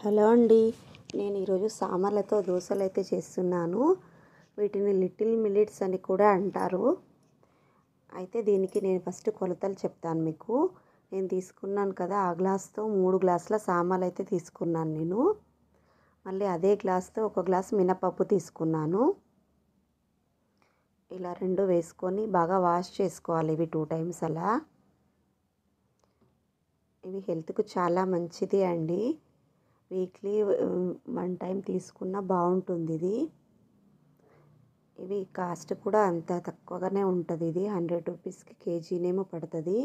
Hello అండి. నేను ఈరోజు సామర్లతో దోశలు అయితే చేస్తున్నాను. వీటిని లిటిల్ మిల్లెట్స్ అని కూడా అంటారు. అయితే దీనికి నేను ఫస్ట్ కొలతలు చెప్తాను మీకు. నేను తీసుకున్నాను కదా, ఆ గ్లాస్తో 3 గ్లాసుల సామలు అయితే తీసుకున్నాను నేను. మళ్ళీ అదే గ్లాస్తో 1 గ్లాస్ మినపప్పు తీసుకున్నాను. ఇలా 2 వేసుకొని బాగా వాష్ చేసుకోవాలి ఇవి 2 టైమ్స్ అలా. ఇవి హెల్త్కు చాలా మంచిది అండి. వీక్లీ 1 టైం తీసుకున్నా బాగుంటుంది ఇది. ఇవి కాస్ట్ కూడా అంత తక్కువగానే ఉంటుంది. ఇది 100 రూపీస్కి కేజీనేమో పడుతుంది.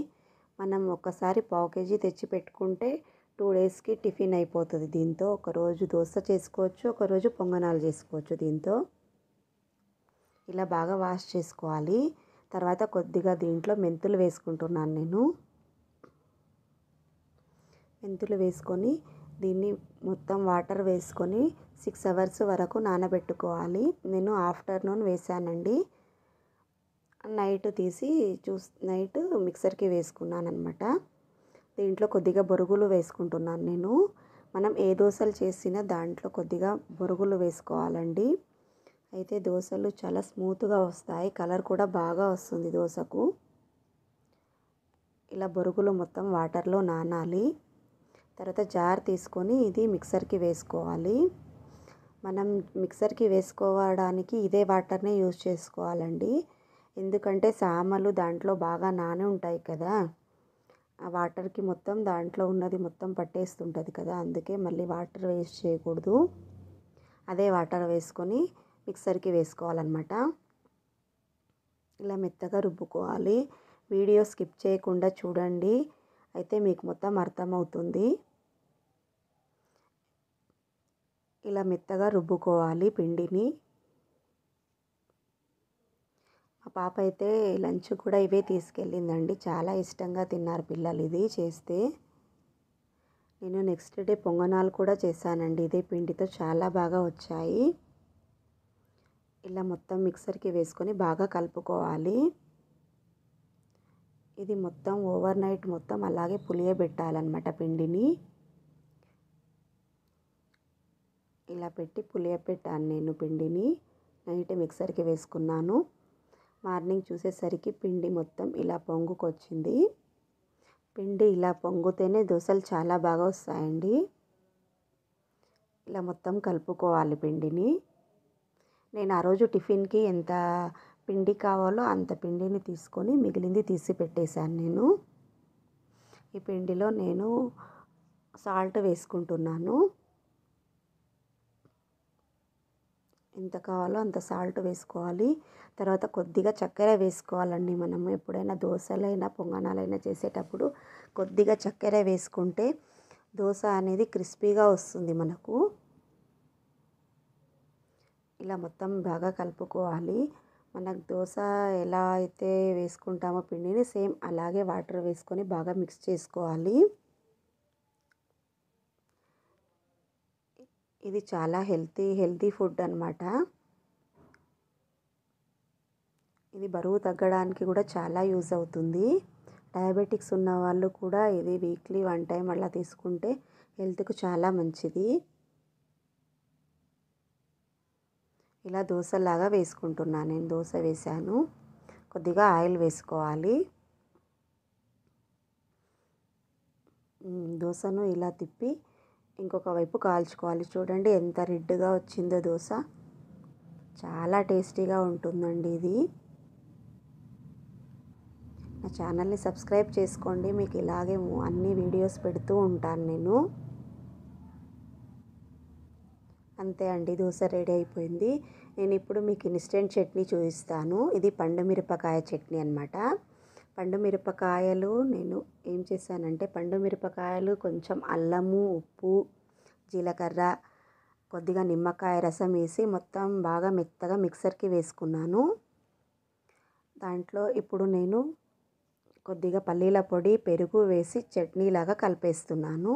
మనం ఒక్కసారి పావు కేజీ తెచ్చి పెట్టుకుంటే 2 డేస్కి టిఫిన్ అయిపోతుంది. దీంతో ఒకరోజు దోశ చేసుకోవచ్చు, ఒకరోజు పొంగనాలు చేసుకోవచ్చు దీంతో. ఇలా బాగా వాష్ చేసుకోవాలి. తర్వాత కొద్దిగా దీంట్లో మెంతులు వేసుకుంటున్నాను నేను. మెంతులు వేసుకొని దీన్ని మొత్తం వాటర్ వేసుకొని 6 అవర్స్ వరకు నానబెట్టుకోవాలి. నేను ఆఫ్టర్నూన్ వేసానండి. నైట్ తీసి నైట్ మిక్సర్కి వేసుకున్నాను అనమాట. దీంట్లో కొద్దిగా బొరుగులు వేసుకుంటున్నాను నేను. మనం ఏ దోశలు చేసినా దాంట్లో కొద్దిగా బొరుగులు వేసుకోవాలండి. అయితే దోశలు చాలా స్మూత్గా వస్తాయి, కలర్ కూడా బాగా వస్తుంది దోశకు. ఇలా బొరుగులు మొత్తం వాటర్లో నానాలి. తర్వాత జార్ తీసుకొని ఇది మిక్సర్కి వేసుకోవాలి. మనం మిక్సర్కి వేసుకోవడానికి ఇదే వాటర్నే యూజ్ చేసుకోవాలండి. ఎందుకంటే సామలు దాంట్లో బాగా నాని ఉంటాయి కదా, ఆ వాటర్కి మొత్తం దాంట్లో ఉన్నది మొత్తం పట్టేస్తుంటుంది కదా, అందుకే మళ్ళీ వాటర్ వేస్ట్ చేయకూడదు. అదే వాటర్ వేసుకొని మిక్సర్కి వేసుకోవాలన్నమాట. ఇలా మెత్తగా రుబ్బుకోవాలి. వీడియో స్కిప్ చేయకుండా చూడండి, అయితే మీకు మొత్తం అర్థమవుతుంది. ఇలా మెత్తగా రుబ్బుకోవాలి పిండిని. మా పాప అయితే లంచ్ కూడా ఇవే తీసుకెళ్ళిందండి. చాలా ఇష్టంగా తిన్నారు పిల్లలు ఇది చేస్తే. నేను నెక్స్ట్ డే పొంగనాలు కూడా చేశానండి ఇదే పిండితో, చాలా బాగా వచ్చాయి. ఇలా మొత్తం మిక్సర్కి వేసుకొని బాగా కలుపుకోవాలి. ఇది మొత్తం ఓవర్ నైట్ మొత్తం అలాగే పులియబెట్టాలన్నమాట పిండిని. ఇలా పెట్టి పులియబెట్టాను నేను పిండిని. నైట్ మిక్సర్కి వేసుకున్నాను. మార్నింగ్ చూసేసరికి పిండి మొత్తం ఇలా పొంగుకొచ్చింది. పిండి ఇలా పొంగుతేనే దోశలు చాలా బాగా వస్తాయండి. ఇలా మొత్తం కలుపుకోవాలి పిండిని. నేను ఆ రోజు టిఫిన్కి ఎంత పిండి కావాలో అంత పిండిని తీసుకొని మిగిలింది తీసి పెట్టేశాను నేను. ఈ పిండిలో నేను సాల్ట్ వేసుకుంటున్నాను. ఎంత కావాలో అంత సాల్ట్ వేసుకోవాలి. తర్వాత కొద్దిగా చక్కెర వేసుకోవాలండి. మనం ఎప్పుడైనా దోశలైనా పొంగనాలైనా చేసేటప్పుడు కొద్దిగా చక్కెర వేసుకుంటే దోశ అనేది క్రిస్పీగా వస్తుంది మనకు. ఇలా మొత్తం బాగా కలుపుకోవాలి. మనకు దోశ ఎలా అయితే వేసుకుంటామో పిండిని సేమ్ అలాగే వాటర్ వేసుకొని బాగా మిక్స్ చేసుకోవాలి. ఇది చాలా హెల్తీ ఫుడ్ అన్నమాట. ఇది బరువు తగ్గడానికి కూడా చాలా యూజ్ అవుతుంది. డయాబెటిక్స్ ఉన్న వాళ్ళు కూడా ఇది వీక్లీ 1 టైం అలా తీసుకుంటే హెల్త్కు చాలా మంచిది. ఇలా దోశలాగా వేసుకుంటున్నాను నేను. దోశ వేసాను. కొద్దిగా ఆయిల్ వేసుకోవాలి. దోశను ఇలా తిప్పి ఇంకొక వైపు కాల్చుకోవాలి. చూడండి ఎంత రెడ్గా వచ్చిందో దోశ. చాలా టేస్టీగా ఉంటుందండి ఇది. నా ఛానల్ని సబ్స్క్రైబ్ చేసుకోండి. మీకు ఇలాగే అన్ని వీడియోస్ పెడుతూ ఉంటాను నేను. అంతే అండి, దోశ రెడీ అయిపోయింది. నేను ఇప్పుడు మీకు ఇన్స్టెంట్ చట్నీ చూపిస్తాను. ఇది పండు మిరపకాయ చట్నీ అన్నమాట. పండు మిరపకాయలు నేను ఏం చేశానంటే, పండు మిరపకాయలు కొంచెం అల్లము, ఉప్పు, జీలకర్ర, కొద్దిగా నిమ్మకాయ రసం వేసి మొత్తం బాగా మెత్తగా మిక్సర్కి వేసుకున్నాను. దాంట్లో ఇప్పుడు నేను కొద్దిగా పల్లీల పొడి, పెరుగు వేసి చట్నీలాగా కలిపేస్తున్నాను.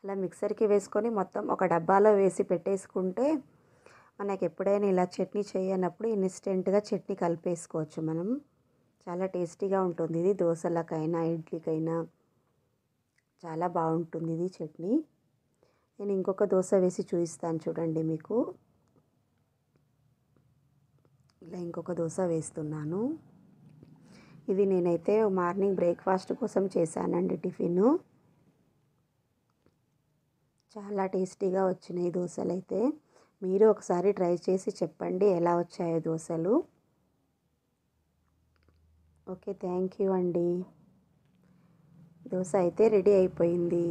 అలా మిక్సర్కి వేసుకొని మొత్తం ఒక డబ్బాలో వేసి పెట్టేసుకుంటే మనకి ఎప్పుడైనా ఇలా చట్నీ చేయనప్పుడు ఇన్స్టెంట్గా చట్నీ కలిపేసుకోవచ్చు మనం. చాలా టేస్టీగా ఉంటుంది ఇది. దోశలకైనా ఇడ్లీకైనా చాలా బాగుంటుంది ఇది చట్నీ. నేను ఇంకొక దోశ వేసి చూపిస్తాను చూడండి మీకు. ఇలా ఇంకొక దోశ వేస్తున్నాను. ఇది నేనైతే మార్నింగ్ బ్రేక్ఫాస్ట్ కోసం చేశానండి టిఫిను. చాలా టేస్టీగా వచ్చినాయి దోశలు అయితే. మీరు ఒకసారి ట్రై చేసి చెప్పండి ఎలా వచ్చాయో దోశలు. ఓకే, థ్యాంక్ యూ అండి. దోశ అయితే రెడీ అయిపోయింది.